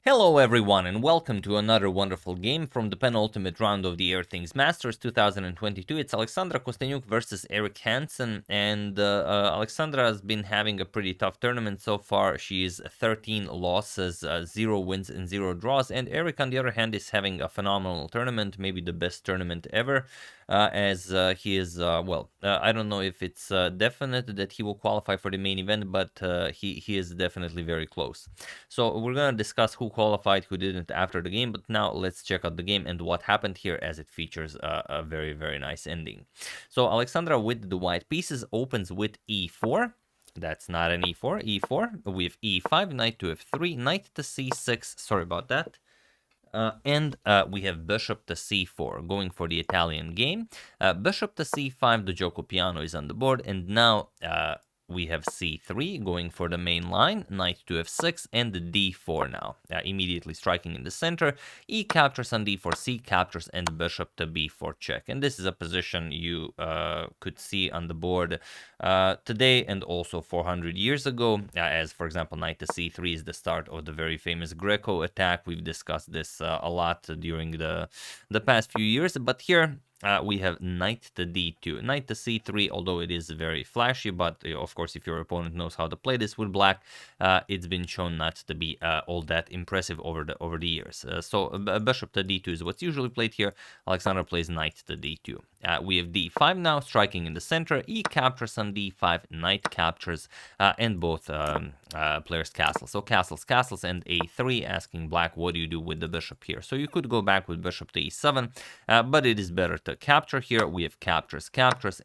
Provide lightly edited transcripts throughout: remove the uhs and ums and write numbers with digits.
Hello everyone and welcome to another wonderful game from the penultimate round of the AirThings Masters 2022. It's Alexandra Kosteniuk versus Eric Hansen, and Alexandra has been having a pretty tough tournament so far. She's 13 losses, 0 wins and 0 draws, and Eric on the other hand is having a phenomenal tournament, maybe the best tournament ever, as he is, I don't know if it's definite that he will qualify for the main event, but he is definitely very close. So we're gonna discuss who qualified, who didn't after the game, but now let's check out the game and what happened here, as it features a very, very nice ending. So Alexandra with the white pieces opens with e4. That's not an e4, e4. We have e5, knight to f3, knight to c6, sorry about that. And we have bishop to c4, going for the Italian game. Bishop to c5, the Gioco Piano is on the board, and now we have c3 going for the main line, knight to f6, and the d4 now, immediately striking in the center. E captures on d4, c captures, and bishop to b4 check. And this is a position you could see on the board today and also 400 years ago, as for example, knight to c3 is the start of the very famous Greco attack. We've discussed this a lot during the past few years, but here we have knight to d2, knight to c3, although it is very flashy, but of course if your opponent knows how to play this with black, it's been shown not to be all that impressive over the years. So bishop to d2 is what's usually played here. Alexandra plays knight to d2. We have d5 now, striking in the center, e captures on d5, knight captures, and both players castle. So castles, and a3, asking black, what do you do with the bishop here? So you could go back with bishop to e7, but it is better to capture here. We have captures,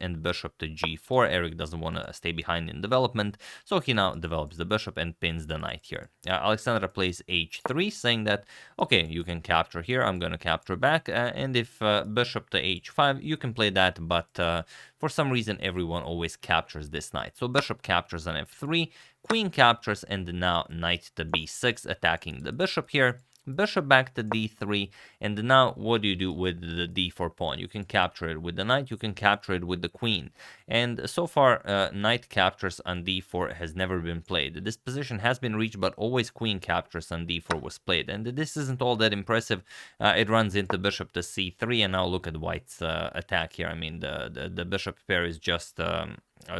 and bishop to g4. Eric doesn't want to stay behind in development, so he now develops the bishop and pins the knight here. Alexandra plays h3, saying that, okay, you can capture here, I'm going to capture back, and if bishop to h5, you can play that, but for some reason everyone always captures this knight. So bishop captures on f3, queen captures, and now knight to b6, attacking the bishop here. Bishop back to d3, and now what do you do with the d4 pawn? You can capture it with the knight, you can capture it with the queen. And so far, knight captures on d4 has never been played. This position has been reached, but always queen captures on d4 was played. And this isn't all that impressive. It runs into bishop to c3, and now look at white's attack here. I mean, the bishop pair is just...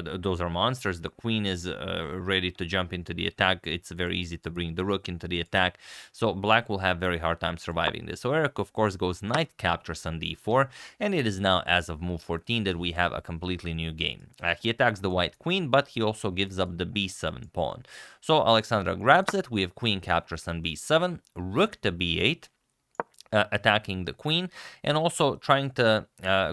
those are monsters. The queen is ready to jump into the attack. It's very easy to bring the rook into the attack. So black will have very hard time surviving this. So Eric, of course, goes knight captures on d4. And it is now, as of move 14, that we have a completely new game. He attacks the white queen, but he also gives up the b7 pawn. So Alexandra grabs it. We have queen captures on b7, rook to b8. Attacking the queen, and also trying to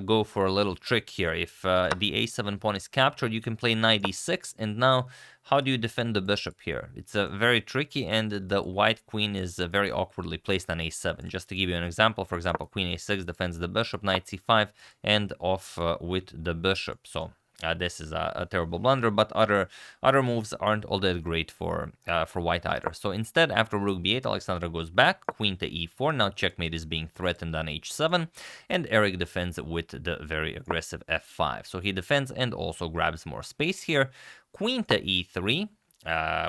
go for a little trick here. If the a7 pawn is captured, you can play knight e6, and now how do you defend the bishop here? It's very tricky, and the white queen is very awkwardly placed on a7. Just to give you an example, for example, queen a6 defends the bishop, knight c5, and off with the bishop. So this is a terrible blunder, but other moves aren't all that great for white either. So instead, after rook b8, Alexandra goes back, queen to e4. Now checkmate is being threatened on h7, and Eric defends with the very aggressive f5. So he defends and also grabs more space here. Queen to e3.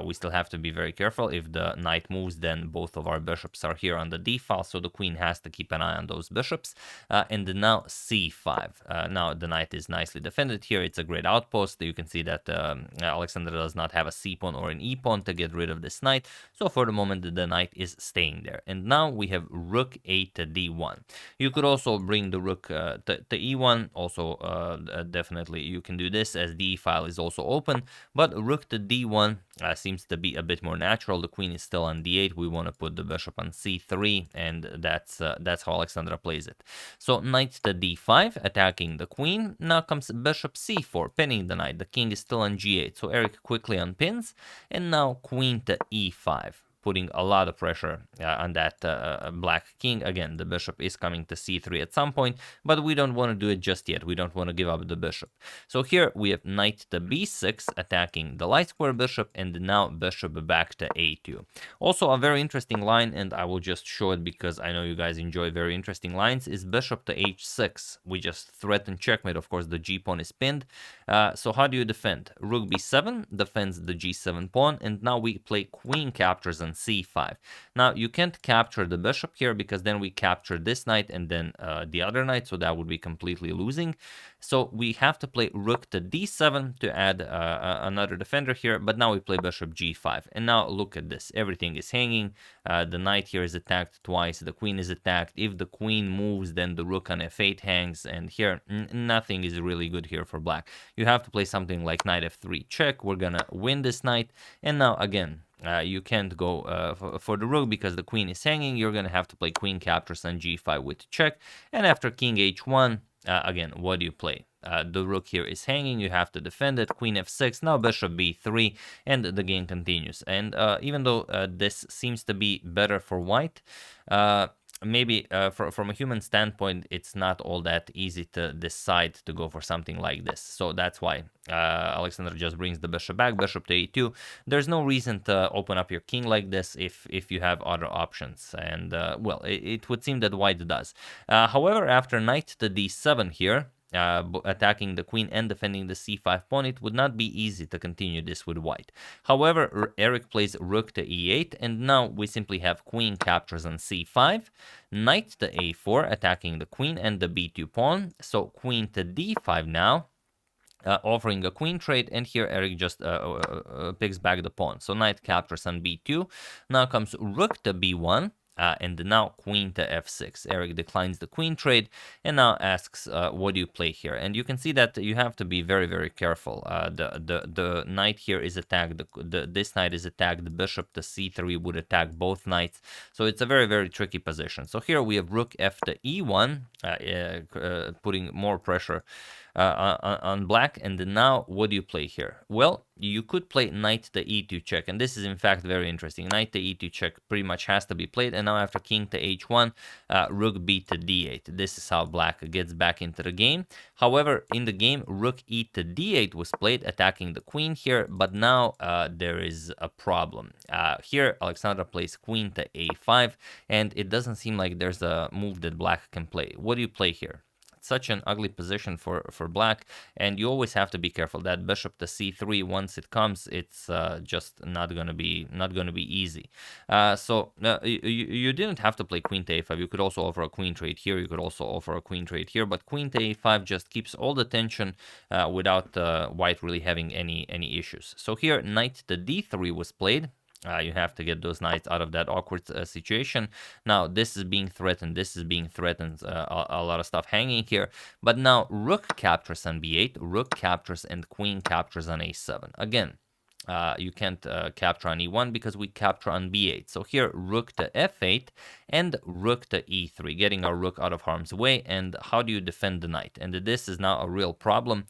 We still have to be very careful. If the knight moves, then both of our bishops are here on the d file, so the queen has to keep an eye on those bishops. And now c5. Now the knight is nicely defended here. It's a great outpost. You can see that Alexandra does not have a c pawn or an e pawn to get rid of this knight. So for the moment, the knight is staying there. And now we have rook a to d1. You could also bring the rook to e1. Also, definitely you can do this, as the e file is also open. But rook to d1 seems to be a bit more natural. The queen is still on d8. We want to put the bishop on c3, and that's how Alexandra plays it. So knight to d5, attacking the queen. Now comes bishop c4, pinning the knight. The king is still on g8, so Eric quickly unpins, and now queen to e5. Putting a lot of pressure on that black king. Again, the bishop is coming to c3 at some point, but we don't want to do it just yet. We don't want to give up the bishop. So here we have knight to b6, attacking the light square bishop, and now bishop back to a2. Also, a very interesting line, and I will just show it because I know you guys enjoy very interesting lines, is bishop to h6. We just threaten checkmate. Of course, the g pawn is pinned. So how do you defend? Rook b7 defends the g7 pawn, and now we play queen captures on c5. Now, you can't capture the bishop here because then we capture this knight and then the other knight, so that would be completely losing. So we have to play rook to d7 to add another defender here, but now we play bishop g5. And now look at this. Everything is hanging. The knight here is attacked twice. The queen is attacked. If the queen moves, then the rook on f8 hangs. And here, nothing is really good here for black. You have to play something like knight f3 check. We're gonna win this knight. And now, again, you can't go for the rook because the queen is hanging. You're gonna have to play queen captures on g5 with check. And after king h1, again, what do you play? The rook here is hanging, you have to defend it, queen f6, now bishop b3, and the game continues. And even though this seems to be better for white, maybe from a human standpoint, it's not all that easy to decide to go for something like this. So that's why Alexandra just brings the bishop back, bishop to a2. There's no reason to open up your king like this if you have other options. And, well, it would seem that white does. However, after knight to d7 here, attacking the queen and defending the c5 pawn, it would not be easy to continue this with white. However, Eric plays rook to e8, and now we simply have queen captures on c5, knight to a4, attacking the queen and the b2 pawn, so queen to d5 now, offering a queen trade, and here Eric just picks back the pawn. So knight captures on b2, now comes rook to b1, and now queen to f6. Eric declines the queen trade and now asks, what do you play here? And you can see that you have to be very, very careful. The knight here is attacked. This knight is attacked. The bishop to c3 would attack both knights. So it's a very, very tricky position. So here we have rook f to e1, putting more pressure on black. And then now, what do you play here? Well, you could play knight to e2 check, and this is in fact very interesting. Knight to e2 check pretty much has to be played, and now after king to h1, rook b to d8. This is how black gets back into the game. However, in the game, rook e to d8 was played, attacking the queen here, but now there is a problem. Here, Alexandra plays queen to a5, and it doesn't seem like there's a move that black can play. What do you play here? Such an ugly position for black, and you always have to be careful. That bishop to c3, once it comes, it's just not gonna be easy. So you didn't have to play queen to a5. You could also offer a queen trade here. You could also offer a queen trade here, but queen to a5 just keeps all the tension without white really having any issues. So here knight to d3 was played. You have to get those knights out of that awkward situation. Now, this is being threatened. A lot of stuff hanging here. But now, rook captures on b8, rook captures, and queen captures on a7. Again, you can't capture on e1 because we capture on b8. So here, rook to f8 and rook to e3, getting our rook out of harm's way. And how do you defend the knight? And this is now a real problem.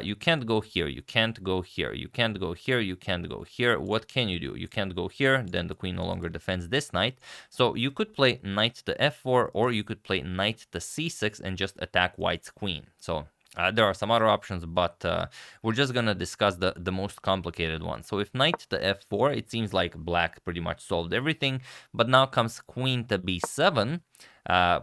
You can't go here, you can't go here, you can't go here, you can't go here. What can you do? You can't go here, then the queen no longer defends this knight. So you could play knight to f4, or you could play knight to c6 and just attack white's queen. So there are some other options, but we're just going to discuss the most complicated one. So if knight to f4, it seems like black pretty much solved everything. But now comes queen to b7,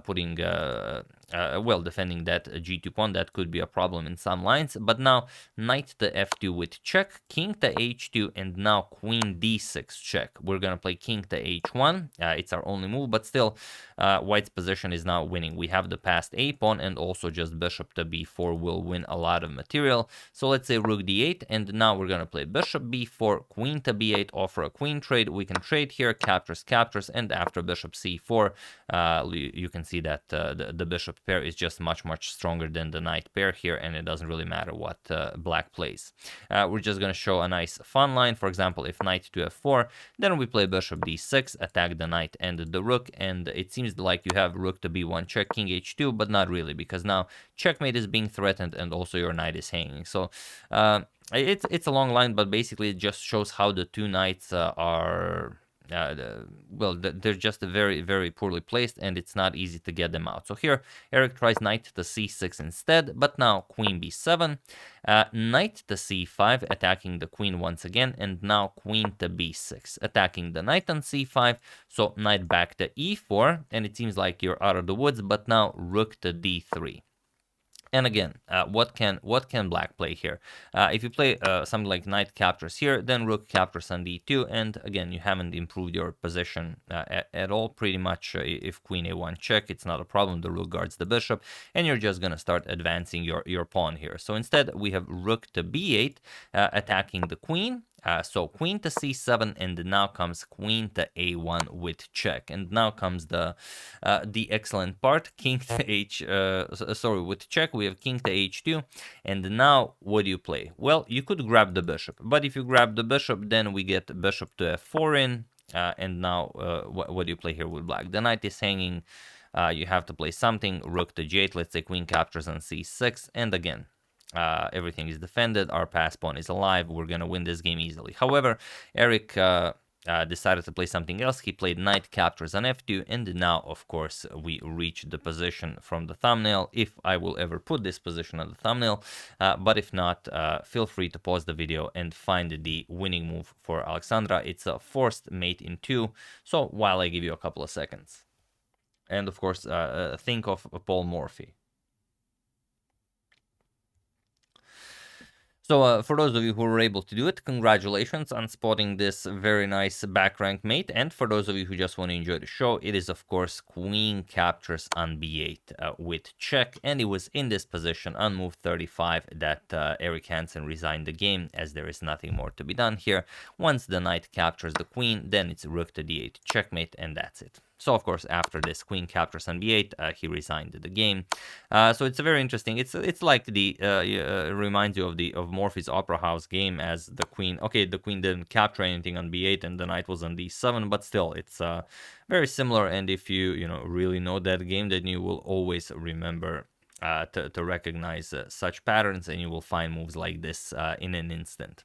putting, well, defending that g2 pawn. That could be a problem in some lines. But now knight to f2 with check, king to h2, and now queen d6 check. We're going to play king to h1. It's our only move, but still, white's position is now winning. We have the passed a pawn, and also just bishop to b4 will win a lot of material. So let's say rook d8, and now we're going to play bishop b4, queen to b8, offer a queen trade. We can trade here, captures, and after bishop c4, you can see that the bishop pair is just much stronger than the knight pair here, and it doesn't really matter what black plays. We're just going to show a nice fun line. For example, if knight to f4, then we play bishop d6, attack the knight and the rook, and it seems like you have rook to b1 check, king h2, but not really, because now checkmate is being threatened and also your knight is hanging. So it's a long line, but basically it just shows how the two knights are... well, they're just very poorly placed, and it's not easy to get them out. So here, Eric tries knight to c6 instead, but now queen b7, knight to c5, attacking the queen once again, and now queen to b6, attacking the knight on c5, so knight back to e4, and it seems like you're out of the woods, but now rook to d3. And again, what can black play here? If you play something like knight captures here, then rook captures on d2, and again, you haven't improved your position at all. Pretty much, if queen a1 check, it's not a problem. The rook guards the bishop, and you're just gonna start advancing your pawn here. So instead, we have rook to b8, attacking the queen. So queen to c7, and now comes queen to a1 with check. And now comes the excellent part, king to sorry, with check we have king to h2. And now what do you play? Well, you could grab the bishop, but if you grab the bishop, then we get bishop to f4 in. And now what do you play here with black? The knight is hanging. You have to play something. Rook to g8. Let's say queen captures on c6, and again, everything is defended. Our pass pawn is alive. We're gonna win this game easily. However, Eric decided to play something else. He played knight captures on f2, and now, of course, we reach the position from the thumbnail, if I will ever put this position on the thumbnail. But if not, feel free to pause the video and find the winning move for Alexandra. It's a forced mate in 2, so while I give you a couple of seconds. And of course, think of Paul Morphy. So for those of you who were able to do it, congratulations on spotting this very nice back rank mate. And for those of you who just want to enjoy the show, it is of course queen captures on b8 with check. And it was in this position on move 35 that Eric Hansen resigned the game, as there is nothing more to be done here. Once the knight captures the queen, then it's rook to d8 checkmate, and that's it. So of course, after this queen captures on b8, he resigned the game. So it's a very interesting. It's like the reminds you of Morphy's Opera House game, as the queen. Okay, the queen didn't capture anything on b8, and the knight was on d7, but still, it's very similar. And if you really know that game, then you will always remember to recognize such patterns, and you will find moves like this in an instant.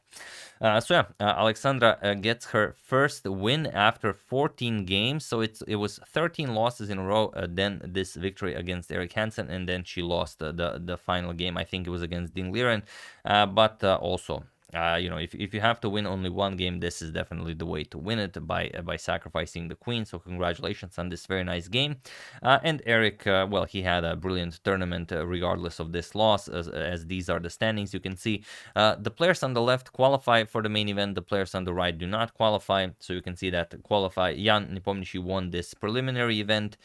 So yeah, Alexandra gets her first win after 14 games. So it was 13 losses in a row, then this victory against Eric Hansen, and then she lost the final game. I think it was against Ding Liren, but also, if you have to win only one game, this is definitely the way to win it, by sacrificing the queen. So congratulations on this very nice game. And Eric, well, he had a brilliant tournament regardless of this loss, as these are the standings. You can see the players on the left qualify for the main event, the players on the right do not qualify. So you can see that qualify. Jan Nepomniachtchi won this preliminary event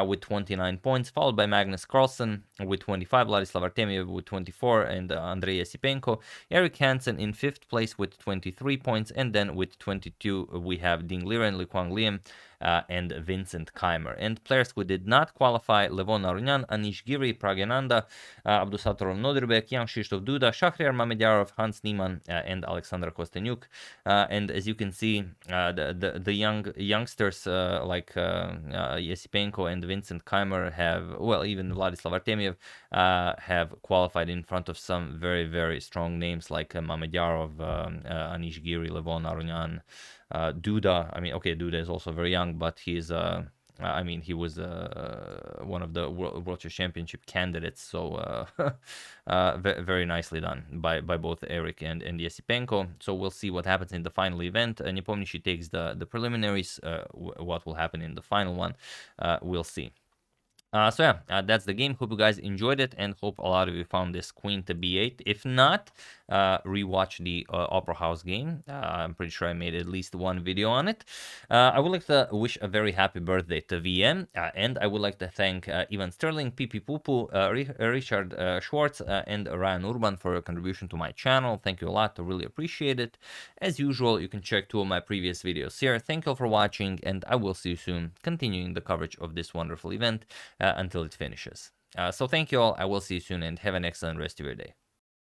with 29 points, followed by Magnus Carlsen with 25, Vladislav Artemiev with 24, and Andrei Yasipenko. Eric Hansen in 5th place with 23 points, and then with 22 we have Ding Liren, Li Kuang Liam, and Vincent Keimer. And players who did not qualify: Levon Arunyan, Anish Giri, Pragananda, Abdusatorov Nodirbek, Jan Krzysztof Duda, Shahriar Mamedyarov, Hans Niemann, and Alexandra Kosteniuk. And as you can see, the youngsters like Yasipenko and Vincent Keimer have, well, even Vladislav Artemiev have qualified in front of some very, very strong names like Mamedyarov, Anish Giri, Levon Arunyan, Duda. I mean, okay, Duda is also very young, but he's he was one of the World Chess Championship candidates. So very nicely done by both Eric and Yasipenko. So we'll see what happens in the final event. Nepomniachtchi takes the preliminaries. What will happen in the final one, we'll see. So yeah, that's the game. Hope you guys enjoyed it, and hope a lot of you found this queen to b8. If not, rewatch the Opera House game. I'm pretty sure I made at least one video on it. I would like to wish a very happy birthday to VM, and I would like to thank Ivan Sterling, Pipi Pupu, Richard Schwartz, and Ryan Urban for your contribution to my channel. Thank you a lot. I really appreciate it. As usual, you can check 2 of my previous videos here. Thank you all for watching, and I will see you soon, continuing the coverage of this wonderful event until it finishes. So thank you all. I will see you soon, and have an excellent rest of your day.